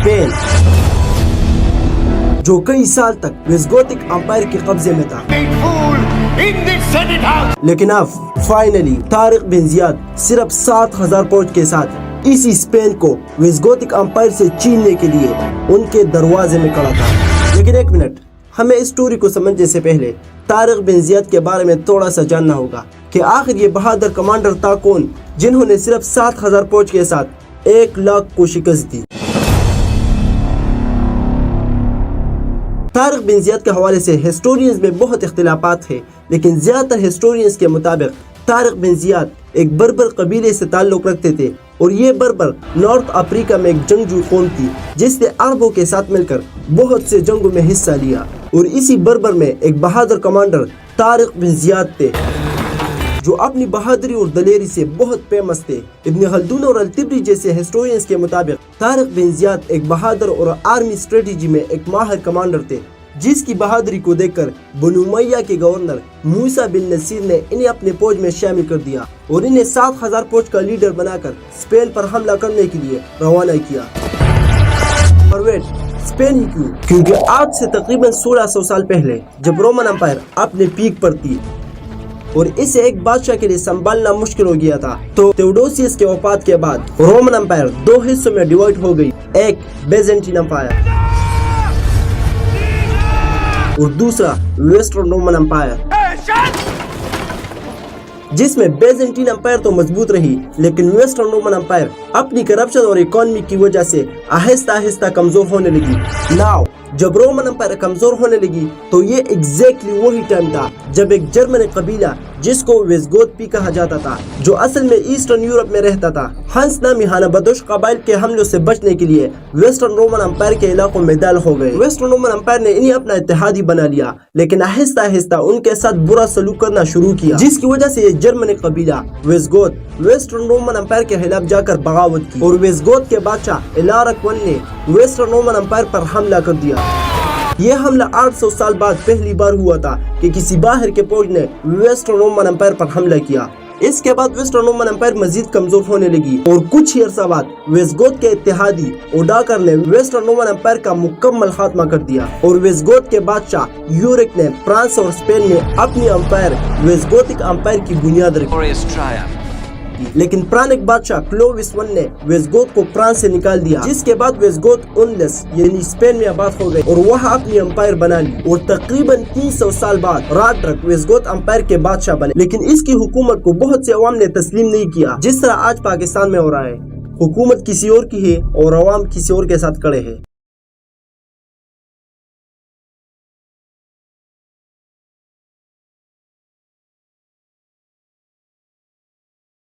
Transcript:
Spain جو کئی سال تک ویزگوتک امپائر کے قبضے میں تھا، لیکن اب فائنلی طارق بن زیاد صرف 7000 فوج کے ساتھ اسی اسپین کو ویزگوتک امپائر سے چھیننے کے لیے ان کے دروازے میں کھڑا تھا۔ لیکن ایک منٹ، ہمیں اس اسٹوری کو سمجھنے سے پہلے طارق بن زیاد کے بارے میں تھوڑا سا جاننا ہوگا کہ آخر یہ بہادر کمانڈر تھا کون جنہوں نے صرف 7000 فوج کے ساتھ 1,00,000 کو شکست دی۔ طارق بن زیاد کے حوالے سے ہسٹورینز میں بہت اختلافات ہیں، لیکن زیادہ تر ہسٹورینز کے مطابق طارق بن زیاد ایک بربر قبیلے سے تعلق رکھتے تھے، اور یہ بربر نارتھ افریقہ میں ایک جنگجو قوم تھی جس نے عربوں کے ساتھ مل کر بہت سے جنگوں میں حصہ لیا، اور اسی بربر میں ایک بہادر کمانڈر طارق بن زیاد تھے جو اپنی بہادری اور دلیری سے بہت فیمس تھے۔ ابن خلدون اور الطبری جیسے ہسٹورینز کے مطابق طارق بن زیاد ایک بہادر اور آرمی اسٹریٹجی میں ایک ماہر کمانڈر تھے، جس کی بہادری کو دیکھ کر بنو امیہ کے گورنر موسیٰ بن نصیر نے انہیں اپنے فوج میں شامل کر دیا اور انہیں 7000 فوج کا لیڈر بنا کر اسپین پر حملہ کرنے کے لیے روانہ کیا۔ پر ویٹ، اسپین ہی کیوں؟ کیونکہ آج سے تقریباً 1600 سال پہلے جب رومن امپائر اپنے پیک پر تھی اور اسے ایک بادشاہ کے لیے سنبھالنا مشکل ہو گیا تھا، تو تھیوڈوسیس کے وفات کے بعد رومن امپائر 2 حصوں میں ڈیوائڈ ہو گئی، ایک بیزنٹین امپائر اور دوسرا ویسٹرن رومن امپائر، جس میں بیزنٹین امپائر تو مضبوط رہی لیکن ویسٹرن رومن امپائر اپنی کرپشن اور اکانومی کی وجہ سے آہستہ آہستہ کمزور ہونے لگی۔ ناؤ جب رومن امپائر کمزور ہونے لگی تو یہ ایگزیکٹلی وہی ٹائم تھا جب ایک جرمن قبیلہ جس کو ویزگوت بھی کہا جاتا تھا، جو اصل میں ایسٹرن یورپ میں رہتا تھا، ہنس نامی ہانہ بدوش قبائل کے حملوں سے بچنے کے لیے ویسٹرن رومن امپائر کے علاقوں میں داخل ہو گئے۔ ویسٹرن رومن امپائر نے انہیں اپنا اتحادی بنا لیا، لیکن آہستہ آہستہ ان کے ساتھ برا سلوک کرنا شروع کیا، جس کی وجہ سے یہ جرمن قبیلہ ویزگوت ویسٹرن رومن امپائر کے خلاف جا کر بغاوت کی، اور ویزگوت کے بادشاہ الارک I نے ویسٹرن رومن امپائر پر حملہ کر دیا۔ یہ حملہ 800 سال بعد پہلی بار ہوا تھا کہ کسی باہر کے فوج نے ویسٹرن رومن امپائر پر حملہ کیا۔ اس کے بعد ویسٹرن رومن امپائر مزید کمزور ہونے لگی، اور کچھ ہی عرصہ بعد ویزگوت کے اتحادی اوڈاکر نے ویسٹرن رومن امپائر کا مکمل خاتمہ کر دیا، اور ویزگوت کے بادشاہ یورک نے فرانس اور اسپین میں اپنی امپائر ویزگوتک امپائر کی بنیاد رکھی۔ لیکن پرانک بادشاہ کلووس I نے ویزگوت کو فرانس سے نکال دیا، جس کے بعد ویزگوت انلس یعنی اسپین میں آباد ہو گئے اور وہاں اپنی امپائر بنا لی، اور تقریباً 300 سال بعد راڈرک ویزگوت امپائر کے بادشاہ بنے۔ لیکن اس کی حکومت کو بہت سے عوام نے تسلیم نہیں کیا، جس طرح آج پاکستان میں ہو رہا ہے۔ حکومت کسی اور کی ہے اور عوام کسی اور کے ساتھ کھڑے ہیں۔